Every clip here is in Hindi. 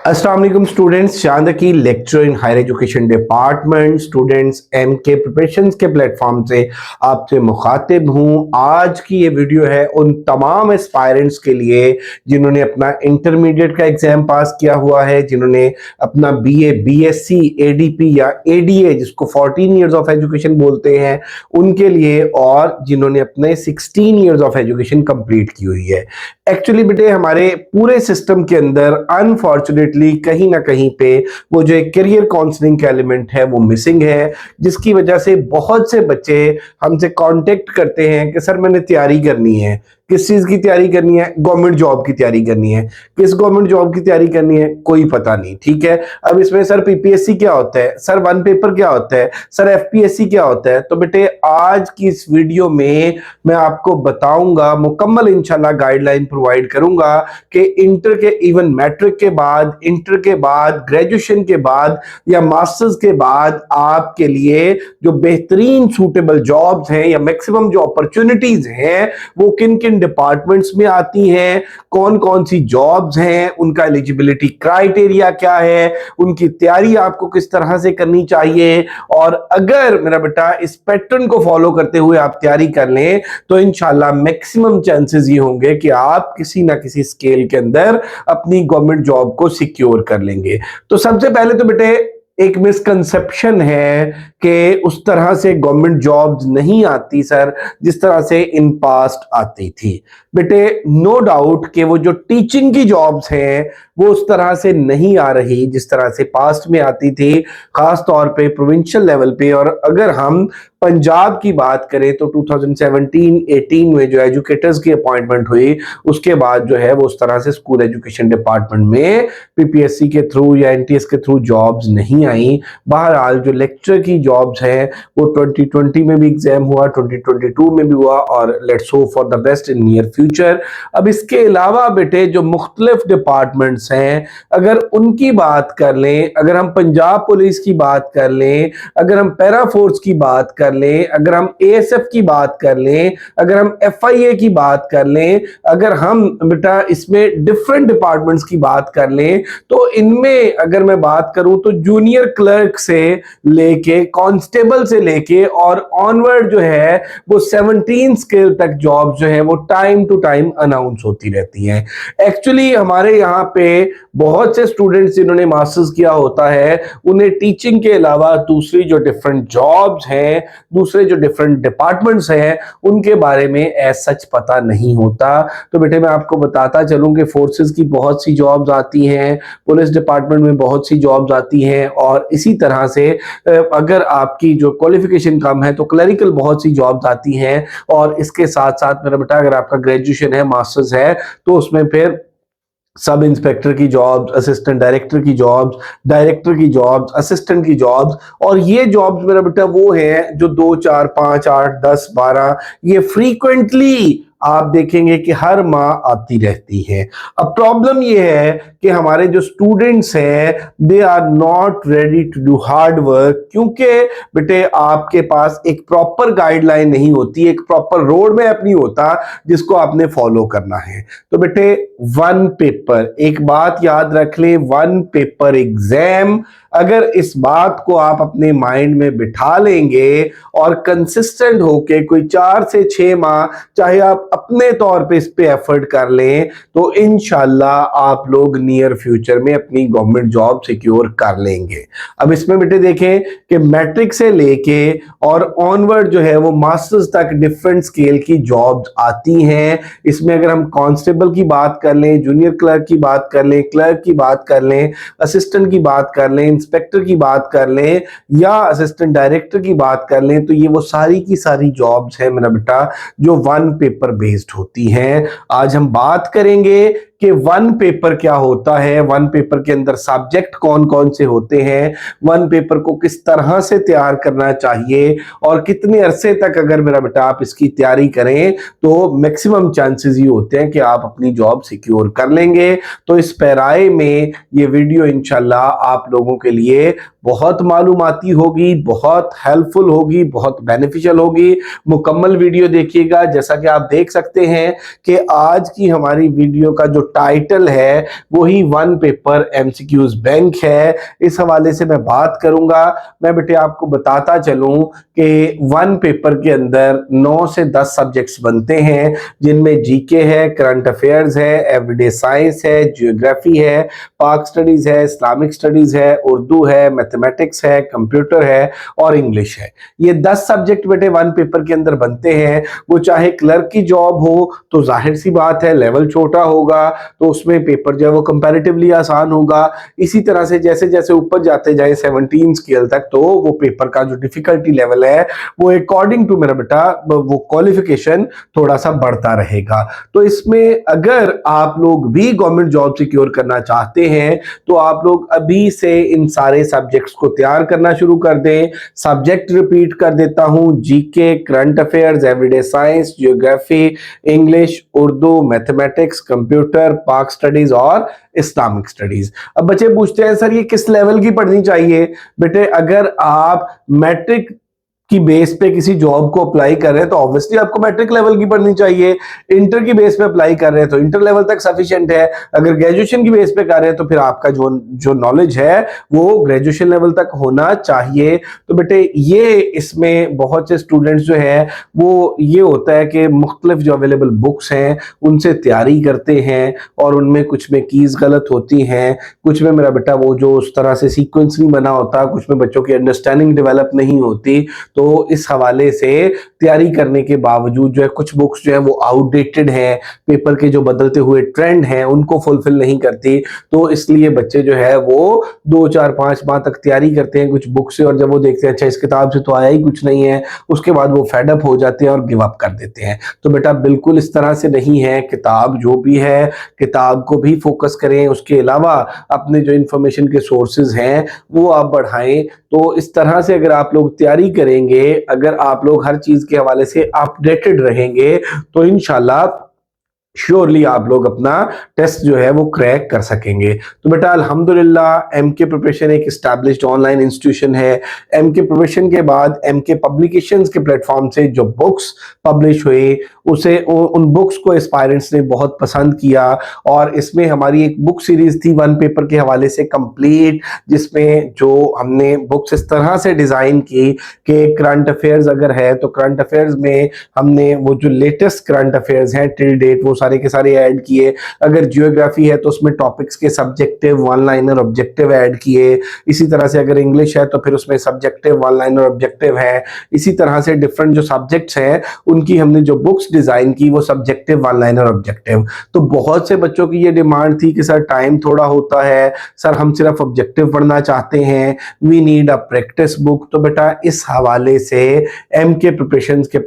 अस्सलाम वालेकुम स्टूडेंट्स, चांद की lecture in higher education department students MK preparations के प्लेटफॉर्म से आपसे मुखातिब हूं। आज की ये वीडियो है उन तमाम एस्पायरेंट्स के लिए जिन्होंने अपना इंटरमीडिएट का एग्जाम पास किया हुआ है, जिन्होंने अपना बीए, बीएससी, एडीपी या एडीए जिसको 14 इयर्स ऑफ एजुकेशन बोलते हैं उनके लिए, और जिन्होंने अपने 16 इयर्स ऑफ एजुकेशन कंप्लीट की हुई है। एक्चुअली बेटे हमारे पूरे सिस्टम के अंदर अनफॉर्चुनेटली कहीं ना कहीं पे वो जो एक करियर काउंसलिंग का एलिमेंट है वो मिसिंग है, जिसकी वजह से बहुत से बच्चे हमसे कांटेक्ट करते हैं कि सर मैंने तैयारी करनी है। किस चीज की तैयारी करनी है? गवर्नमेंट जॉब की तैयारी करनी है। किस गवर्नमेंट जॉब की तैयारी करनी है? कोई पता नहीं। ठीक है, अब इसमें सर पीपीएससी क्या होता है, सर वन पेपर क्या होता है, सर एफपीएससी क्या होता है? तो बेटे आज की इस वीडियो में मैं आपको बताऊंगा, मुकम्मल इंशाल्लाह गाइडलाइन प्रोवाइड करूंगा कि इंटर के, इवन मैट्रिक के बाद, इंटर के बाद, ग्रेजुएशन के बाद या मास्टर्स के बाद आपके लिए जो बेहतरीन सूटेबल जॉब्स हैं या मैक्सिमम जो अपॉर्चुनिटीज हैं वो किन किन डिपार्टमेंट्स में आती हैं, कौन कौन सी जॉब्स हैं, उनका एलिजिबिलिटी क्राइटेरिया क्या है, उनकी तैयारी आपको किस तरह से करनी चाहिए। और अगर मेरा बेटा इस पैटर्न को फॉलो करते हुए आप तैयारी कर लें तो इंशाल्लाह मैक्सिमम चांसेस ये होंगे कि आप किसी ना किसी स्केल के अंदर अपनी गवर्नमेंट जॉब को सिक्योर कर लेंगे। तो सबसे पहले तो बेटे एक मिसकंसेप्शन है कि उस तरह से गवर्नमेंट जॉब्स नहीं आती सर जिस तरह से इन पास्ट आती थी। बेटे नो डाउट कि वो जो टीचिंग की जॉब्स हैं वो उस तरह से नहीं आ रही जिस तरह से पास्ट में आती थी, खास तौर पे प्रोविंशियल लेवल पे। और अगर हम पंजाब की बात करें तो 2017-18 में जो एजुकेटर्स की अपॉइंटमेंट हुई उसके बाद जो है वो उस तरह से स्कूल एजुकेशन डिपार्टमेंट में पीपीएससी के थ्रू या एनटीएस के थ्रू जॉब्स नहीं आई। बहरहाल जो लेक्चर की जॉब्स हैं वो 2020 में भी एग्जाम हुआ, 2022 में भी हुआ, और let's hope for the best in near future. अब इसके अलावा बेटे जो मुख्तलिफ डिपार्टमेंट्स हैं अगर उनकी बात कर लें, अगर हम पंजाब पुलिस की बात कर लें, अगर हम पैरा फोर्स की बात कर लें, अगर हम एएसएफ की बात कर लें, अगर हम एफआईए की बात कर लें, अगर हम बेटा इसमें डिफरेंट डिपार्टमेंट्स की बात कर लें, तो इनमें अगर मैं बात करूं तो जूनियर क्लर्क से लेके कांस्टेबल से लेके और ऑनवर्ड जो है वो 17 स्केल तक जॉब जो है वो टाइम टू टाइम अनाउंस होती रहती हैं। एक्चुअली हमारे यहाँ पे बहुत से स्टूडेंट्स जिन्होंने मास्टर्स किया होता है उन्हें टीचिंग के अलावा दूसरी जो डिफरेंट जॉब्स हैं, दूसरे जो डिफरेंट डिपार्टमेंट्स हैं उनके बारे में एज सच पता नहीं होता। तो बेटे मैं आपको बताता चलूं कि फोर्सेस की बहुत सी जॉब्स आती हैं, पुलिस डिपार्टमेंट में बहुत सी जॉब्स आती हैं, और इसी तरह से अगर आपकी जो क्वालिफिकेशन कम है तो क्लरिकल बहुत सी जॉब्स आती हैं। और इसके साथ साथ मेरा बेटा अगर आपका ग्रेजुएशन है, मास्टर्स है, तो उसमें फिर सब इंस्पेक्टर की जॉब्स, असिस्टेंट डायरेक्टर की जॉब्स, डायरेक्टर की जॉब्स, असिस्टेंट की जॉब्स, और ये जॉब्स मेरा बेटा वो हैं जो 2, 4, 5, 8, 10, 12 ये फ्रीक्वेंटली आप देखेंगे कि हर माह आती रहती है। अब प्रॉब्लम ये है कि हमारे जो स्टूडेंट्स हैं they are not ready to do hard work, क्योंकि बेटे आपके पास एक प्रॉपर गाइडलाइन नहीं होती, एक प्रॉपर रोड मैप नहीं होता जिसको आपने फॉलो करना है। तो बेटे वन पेपर, एक बात याद रख ले, वन पेपर एग्जाम, अगर इस बात को आप अपने माइंड में बिठा लेंगे और कंसिस्टेंट होके कोई 4 से 6 माह चाहे आप अपने तौर पे इस पे एफर्ट कर लें तो इंशाल्लाह आप लोग नियर फ्यूचर में अपनी गवर्नमेंट जॉब सिक्योर कर लेंगे। अब इसमें बेटे देखें कि मैट्रिक से लेके और ऑनवर्ड जो है वो मास्टर्स तक डिफरेंट स्केल की जॉब्स आती हैं। इसमें अगर हम कांस्टेबल की बात कर लें, जूनियर क्लर्क की बात कर लें, क्लर्क की बात कर लें, असिस्टेंट की बात कर लें, इंस्पेक्टर की बात कर लें या असिस्टेंट डायरेक्टर की बात कर लें, तो ये वो सारी की सारी जॉब्स हैं मेरा बेटा जो वन पेपर बेस्ड होती हैं। आज हम बात करेंगे कि वन पेपर क्या होता है, वन पेपर के अंदर सब्जेक्ट कौन कौन से होते हैं, वन पेपर को किस तरह से तैयार करना चाहिए, और कितने अरसे तक अगर मेरा बेटा आप इसकी तैयारी करें तो मैक्सिमम चांसेस ये होते हैं कि आप अपनी जॉब सिक्योर कर लेंगे। तो इस पैराए में ये वीडियो इंशाल्लाह आप लोगों के लिए बहुत मालूमाती होगी, बहुत हेल्पफुल होगी, बहुत बेनिफिशियल होगी। मुकम्मल वीडियो देखिएगा। जैसा कि आप देख सकते हैं कि आज की हमारी वीडियो का जो टाइटल है वही वन पेपर एमसीक्यूज बैंक है। इस हवाले से मैं बात करूंगा। मैं बेटे आपको बताता चलूं कि वन पेपर के अंदर 9 से 10 सब्जेक्ट्स बनते हैं, जिनमें जीके है, करंट अफेयर्स है, एवरीडे साइंस है, जियोग्राफी है, पाक स्टडीज है, इस्लामिक स्टडीज है, उर्दू है, मैथमेटिक्स है, कंप्यूटर है और इंग्लिश है। ये 10 सब्जेक्ट बेटे वन पेपर के अंदर बनते हैं। वो चाहे क्लर्क की जॉब हो तो जाहिर सी बात है लेवल छोटा होगा तो उसमें पेपर जो है वो कंपैरेटिवली आसान होगा। इसी तरह से जैसे जैसे ऊपर जाते जाए 17 स्केल तक तो वो पेपर का जो डिफिकल्टी लेवल है वो अकॉर्डिंग टू मेरा बेटा वो क्वालिफिकेशन थोड़ा सा बढ़ता रहेगा। तो इसमें अगर आप लोग भी गवर्नमेंट जॉब सिक्योर करना चाहते हैं तो आप लोग अभी से इन सारे सब्जेक्ट्स को तैयार करना शुरू कर दें। सब्जेक्ट रिपीट कर देता हूं, GK, current affairs, everyday science, geography, English, Urdu, mathematics, computer, पाक स्टडीज और इस्लामिक स्टडीज। अब बच्चे पूछते हैं सर ये किस लेवल की पढ़नी चाहिए? बेटे अगर आप मैट्रिक की बेस पे किसी जॉब को अप्लाई कर रहे हैं तो ऑब्वियसली आपको मैट्रिक लेवल की पढ़नी चाहिए। इंटर की बेस पे अप्लाई कर रहे हैं तो इंटर लेवल तक सफिशिएंट है। अगर ग्रेजुएशन की बेस पे कर रहे हैं तो फिर आपका जो जो नॉलेज है वो ग्रेजुएशन लेवल तक होना चाहिए। तो बेटे ये इसमें बहुत से स्टूडेंट्स जो है वो ये होता है कि मुख्तलिफ जो अवेलेबल बुक्स हैं उनसे तैयारी करते हैं और उनमें कुछ में कीज गलत होती हैं, कुछ में मेरा बेटा वो जो उस तरह से सीक्वेंस नहीं बना होता, कुछ में बच्चों की अंडरस्टैंडिंग डेवलप नहीं होती। तो इस हवाले से तैयारी करने के बावजूद जो है कुछ बुक्स जो है वो आउटडेटेड हैं, पेपर के जो बदलते हुए ट्रेंड हैं उनको फुलफिल नहीं करती। तो इसलिए बच्चे जो है वो 2 4 5 माह तक तैयारी करते हैं कुछ बुक से और जब वो देखते हैं अच्छा इस किताब से तो आया ही कुछ नहीं है, उसके बाद वो फेड अप हो जाते हैं और गिव अप कर देते हैं। तो बेटा बिल्कुल इस तरह से नहीं है। किताब जो भी है किताब को भी फोकस करें, उसके अलावा अपने जो इंफॉर्मेशन के सोर्सेज हैं वो आप बढ़ाएं। तो इस तरह से अगर आप लोग तैयारी करेंगे, अगर आप लोग हर चीज के हवाले से अपडेटेड रहेंगे तो इंशाल्लाह श्योरली आप लोग अपना टेस्ट जो है वो क्रैक कर सकेंगे। तो बेटा अल्हम्दुलिल्लाह एमके प्रिपरेशन एक एस्टैब्लिश्ड ऑनलाइन इंस्टीट्यूशन है। एमके प्रिपरेशन के बाद एमके पब्लिकेशंस के प्लेटफॉर्म से जो बुक्स पब्लिश हुई उसे उन बुक्स को एस्पायरेंट्स ने बहुत पसंद किया और इसमें हमारी एक बुक सीरीज थी वन पेपर के हवाले से कंप्लीट, जिसमें जो हमने बुक्स इस तरह से डिजाइन की कि करंट अफेयर्स अगर है तो करंट अफेयर्स में हमने वो जो लेटेस्ट करंट अफेयर्स हैं टिल डेट वो सारे के सारे ऐड किए। अगर जियोग्राफी है तो उसमें टॉपिक्स के subjective one liner objective add किए। इसी तरह से अगर इंग्लिश है तो फिर उसमें सब्जेक्टिव वन लाइनर ऑब्जेक्टिव है। इसी तरह से डिफरेंट जो सब्जेक्ट्स हैं उनकी हमने जो बुक्स डिजाइन की वो सब्जेक्टिव वन लाइनर ऑब्जेक्टिव। तो बहुत से बच्चों की ये डिमांड थी कि सर टाइम थोड़ा होता है, सर हम सिर्फ ऑब्जेक्टिव पढ़ना चाहते हैं, we need a practice book. तो बेटा इस हवाले से एमके प्रिपरेशंस के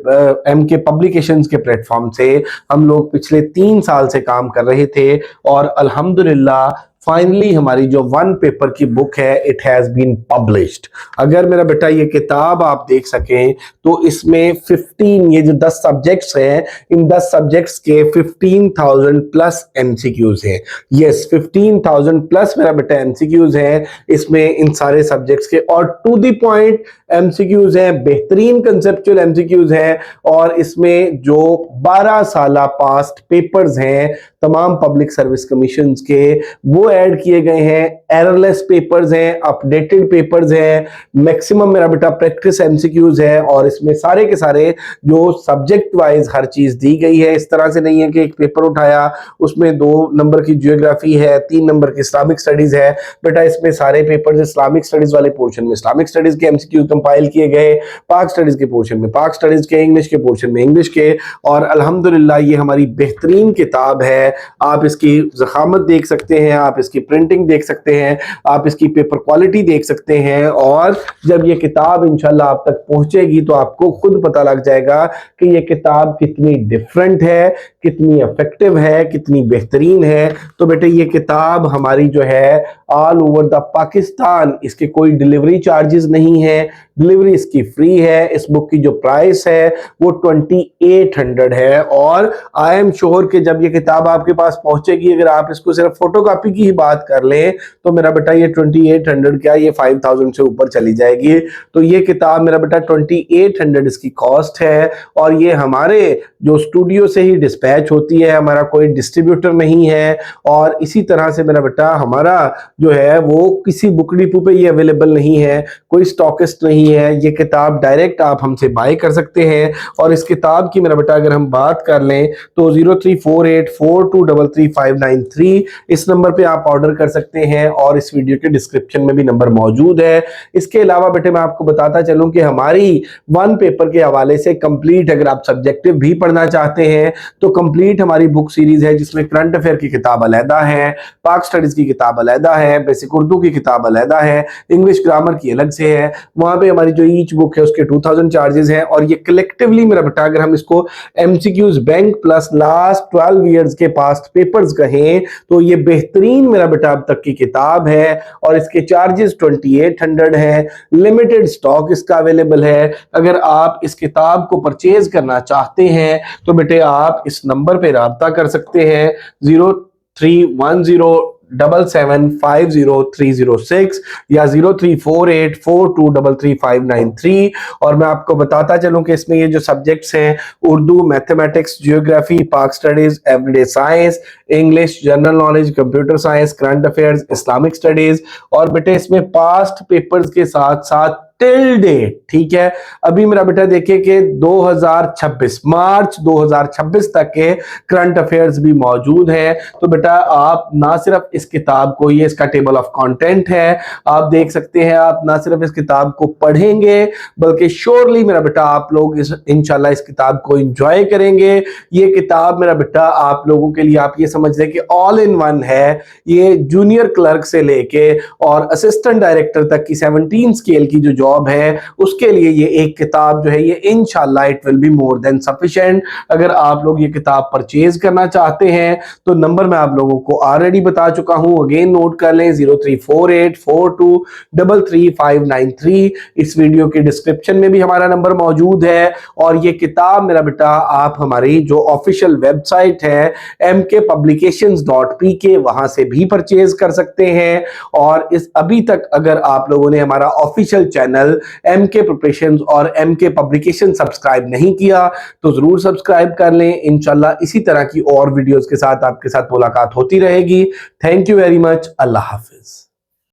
एमके पब्लिकेशंस के प्लेटफॉर्म से हम लोग पिछले 3 साल से काम कर रहे थे और अल्हम्दुलिल्लाह फाइनली हमारी जो वन पेपर की बुक है इट हैज बीन पब्लिश्ड। अगर मेरा बेटा ये किताब आप देख सकें तो इसमें 15 ये जो 10 सब्जेक्ट्स हैं इन 10 सब्जेक्ट्स के 15,000 प्लस एमसीक्यूज हैं। यस 15,000 प्लस मेरा बेटा एमसीक्यूज हैं इसमें इन सारे सब्जेक्ट्स के और टू द पॉइंट एमसीक्यूज हैं, बेहतरीन कंसेप्चुअल एमसीक्यूज हैं और इसमें जो 12 साल पास्ट पेपर्स हैं तमाम पब्लिक सर्विस कमीशन के वो ऐड किए गए हैं। एररलेस पेपर्स हैं, अपडेटेड पेपर्स हैं, मैक्सिमम मेरा बेटा प्रैक्टिस एमसीक्यूज है और इसमें सारे के सारे जो सब्जेक्ट वाइज हर चीज दी गई है। इस तरह से नहीं है कि एक पेपर उठाया उसमें 2 नंबर की जियोग्राफी है, 3 नंबर की इस्लामिक स्टडीज है। बेटा इसमें सारे पेपर्स इस्लामिक स्टडीज वाले पोर्शन में इस्लामिक स्टडीज के एमसीक्यू कंपाइल किए गए, पाक स्टडीज के पोर्शन में पाक स्टडीज के, इंग्लिश के पोर्शन में इंग्लिश के। और अल्हम्दुलिल्लाह ये हमारी बेहतरीन किताब है। आप इसकी ज़खामत देख सकते हैं, आप इसकी प्रिंटिंग देख सकते हैं, आप इसकी पेपर क्वालिटी देख सकते हैं और जब ये किताब इंशाल्लाह आप तक पहुंचेगी तो आपको खुद पता लग जाएगा कि ये किताब कितनी डिफरेंट है, कितनी इफेक्टिव है, कितनी बेहतरीन है। तो बेटे ये किताब हमारी जो है ऑल ओवर द पाकिस्तान, इसके कोई डिलीवरी चार्जेस नहीं है, डिलीवरी इसकी फ्री है। इस बुक की जो प्राइस है वो 2800 है और आई एम श्योर कि जब ये किताब आपके पास पहुंचेगी, अगर आप इसको सिर्फ फोटोकॉपी की ही बात कर लें तो मेरा बेटा ये 2800 क्या ये 5000 से ऊपर चली जाएगी। तो ये किताब मेरा बेटा 2800 इसकी कॉस्ट है और ये हमारे जो स्टूडियो से ही डिस्पैच होती है, हमारा कोई डिस्ट्रीब्यूटर नहीं है। और इसी तरह से मेरा बेटा हमारा जो है वो किसी बुक डिपो पे ये अवेलेबल नहीं है, कोई स्टॉकिस्ट नहीं है। ये किताब डायरेक्ट आप हमसे बाय कर सकते हैं। और इस किताब की मेरा बेटा अगर हम बात कर लें तो 034842333593 इस नंबर पे आप ऑर्डर कर सकते हैं और इस वीडियो के डिस्क्रिप्शन में भी नंबर मौजूद है। इसके अलावा बेटे मैं आपको बताता चलूं कि हमारी वन पेपर के हवाले से कंप्लीट, अगर आप सब्जेक्टिव भी पढ़ना चाहते हैं तो कंप्लीट हमारी बुक सीरीज है जिसमें करंट अफेयर की किताब अलहदा है, पाक स्टडीज की किताब अलहदा है, बेसिक उर्दू की किताब अलहदा है, इंग्लिश ग्रामर की अलग से है। वहां पे हमारी जो ईच बुक है उसके 2000 चार्जेस हैं और ये कलेक्टिवली मेरा बेटा अगर हम इसको MCQs bank plus last 12 years के पास्ट पेपर्स कहें तो ये बेहतरीन मेरा बेटा अब तक की किताब है और इसके चार्जेस 2800 है। लिमिटेड स्टॉक इसका अवेलेबल है। अगर आप इस किताब को परचेज करना चाहते हैं तो बेटे आप इस नंबर पे राब्ता कर सकते हैं 0310775036 या 034842333593। और मैं आपको बताता चलूं कि इसमें ये जो सब्जेक्ट्स हैं उर्दू, मैथमेटिक्स, जियोग्राफी, पाक studies, everyday science, English, general knowledge, computer science, current affairs, Islamic studies और बेटे इसमें पास्ट पेपर्स के साथ साथ टिल डेट, ठीक है, अभी मेरा बेटा देखिए कि 2026 मार्च 2026 तक के करंट अफेयर्स भी मौजूद है। तो बेटा आप ना सिर्फ इस किताब को, ये इसका टेबल ऑफ कंटेंट है, आप देख सकते हैं, आप ना सिर्फ इस किताब को पढ़ेंगे बल्कि श्योरली मेरा बेटा आप लोग इंशाल्लाह इस किताब को एंजॉय करेंगे। ये किताब मेरा बेटा आप लोगों के लिए, आप ये समझ लें कि ऑल इन वन है। ये जूनियर क्लर्क से लेके और असिस्टेंट डायरेक्टर तक की 17 स्केल की जो जॉब है उसके लिए ये एक किताब जो है ये इंशाल्लाह it will be more than sufficient. अगर आप लोग ये किताब परचेज करना चाहते हैं तो नंबर मैं आप लोगों को ऑलरेडी बता चुका हूं, अगेन नोट कर लें 034842333593। इस वीडियो के डिस्क्रिप्शन में भी हमारा नंबर मौजूद है और ये किताब मेरा बेटा आप हमारी जो ऑफिशियल वेबसाइट है mkpublications.pk वहां से भी परचेज कर सकते हैं। और इस अभी तक अगर आप लोगों ने हमारा ऑफिशियल चैनल MK प्रिपरेशंस और MK पब्लिकेशन सब्सक्राइब नहीं किया तो जरूर सब्सक्राइब कर लें। इंशाल्लाह इसी तरह की और वीडियोस के साथ आपके साथ मुलाकात होती रहेगी। Thank you very much. Allah Hafiz.